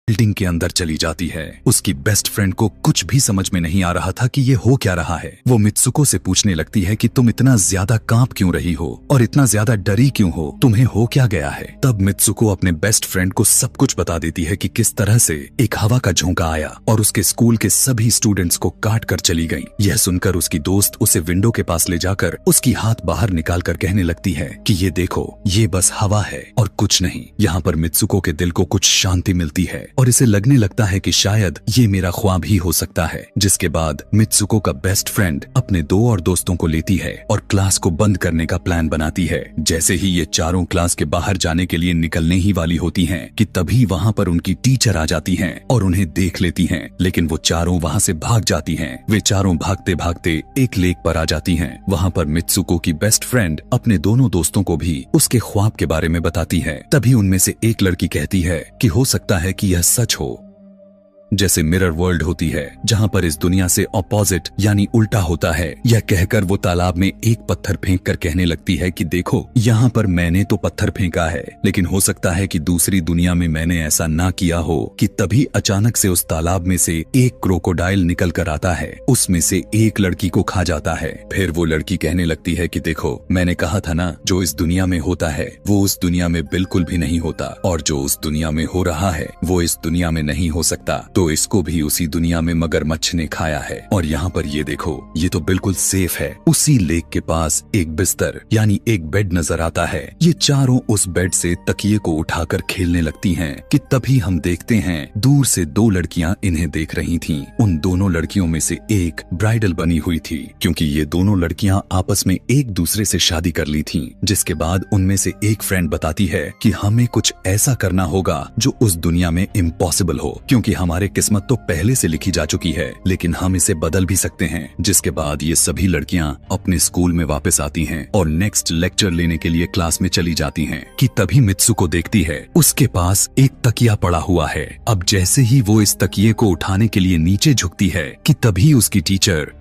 Building के अंदर चली जाती है। उसकी बेस्ट फ्रेंड को कुछ भी समझ में नहीं आ रहा था कि ये हो क्या रहा है। वो मित्सुको से पूछने लगती है कि तुम इतना ज्यादा कांप क्यों रही हो और इतना ज्यादा डरी क्यों हो, तुम्हें हो क्या गया है। तब मित्सुको अपने बेस्ट फ्रेंड को सब कुछ बता देती है कि किस तरह से एक हवा का झोंका आया और उसके स्कूल के सभी स्टूडेंट्स को काट कर चली गई। यह सुनकर उसकी दोस्त उसे विंडो के पास ले जाकर उसकी हाथ बाहर निकाल कर कहने लगती है कि ये देखो, ये बस हवा है और कुछ नहीं। यहाँ पर मित्सुको के दिल को कुछ शांति मिलती है और इसे लगने लगता है कि शायद ये मेरा ख्वाब ही हो सकता है। जिसके बाद मित्सुको का बेस्ट फ्रेंड अपने दो और दोस्तों को लेती है और क्लास को बंद करने का प्लान बनाती है। जैसे ही ये चारों क्लास के बाहर जाने के लिए निकलने ही वाली होती हैं कि तभी वहाँ पर उनकी टीचर आ जाती हैं और उन्हें देख लेती हैं, लेकिन वो चारों वहाँ से भाग जाती हैं। वे चारों भागते भागते एक लेक पर आ जाती हैं। वहाँ पर मित्सुको की बेस्ट फ्रेंड अपने दोनों दोस्तों को भी उसके ख्वाब के बारे में बताती है। तभी उनमें से एक लड़की कहती है कि हो सकता है कि यह सच हो, जैसे मिरर वर्ल्ड होती है जहां पर इस दुनिया से ऑपोजिट यानी उल्टा होता है। यह कहकर वो तालाब में एक पत्थर फेंक कर कहने लगती है कि देखो, यहाँ पर मैंने तो पत्थर फेंका है, लेकिन हो सकता है कि दूसरी दुनिया में मैंने ऐसा ना किया हो कि तभी अचानक से उस तालाब में से एक क्रोकोडाइल निकल कर आता है, उसमें से एक लड़की को खा जाता है। फिर वो लड़की कहने लगती है कि देखो, मैंने कहा था ना, जो इस दुनिया में होता है वो उस दुनिया में बिल्कुल भी नहीं होता, और जो उस दुनिया में हो रहा है वो इस दुनिया में नहीं हो सकता। तो इसको भी उसी दुनिया में मगरमच्छ ने खाया है। और यहाँ पर ये देखो, ये तो बिल्कुल सेफ है। उसी लेक के पास एक बिस्तर यानी एक बेड नजर आता है। ये चारों उस बेड से तकिए को उठाकर खेलने लगती हैं कि तभी हम देखते हैं दूर से दो लड़कियां इन्हें देख रही थीं। उन दोनों लड़कियों में से एक ब्राइडल बनी हुई थी, क्योंकि ये दोनों लड़कियां आपस में एक दूसरे से शादी कर ली थीं। जिसके बाद उनमें से एक फ्रेंड बताती है कि हमें कुछ ऐसा करना होगा जो उस दुनिया में इम्पॉसिबल हो, क्योंकि हमारे किस्मत तो पहले से लिखी जा चुकी है, लेकिन हम इसे बदल भी सकते हैं। जिसके बाद ये सभी लड़कियां अपने स्कूल में वापस आती हैं और नेक्स्ट लेक्चर लेने के लिए क्लास में चली जाती हैं कि तभी मित्सुको देखती है उसके पास एक तकिया पड़ा हुआ है। अब जैसे ही वो इस तकिए को उठाने के लिए नीचे झुकती है कि तभी उसकी टीचर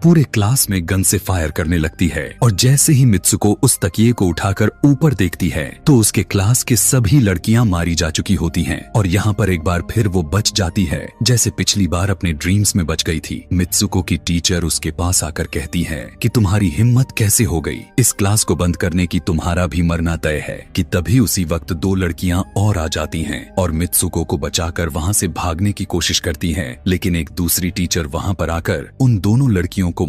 पूरे क्लास में गन से फायर करने लगती है। और जैसे ही मित्सुको उस तकिए को उठाकर ऊपर देखती है तो उसके क्लास के सभी लड़कियां मारी जा चुकी होती हैं। और यहाँ पर एक बार फिर वो बच जाती है, जैसे पिछली बार अपने ड्रीम्स में बच गई थी। मित्सुको की टीचर उसके पास आकर कहती है कि तुम्हारी हिम्मत कैसे हो गई, इस क्लास को बंद करने की, तुम्हारा भी मरना तय है। कि तभी उसी वक्त दो लड़कियां और आ जाती हैं और मित्सुको को बचाकर वहाँ से भागने की कोशिश करती हैं, लेकिन एक दूसरी टीचर वहाँ पर आकर उन दोनों लड़कियों को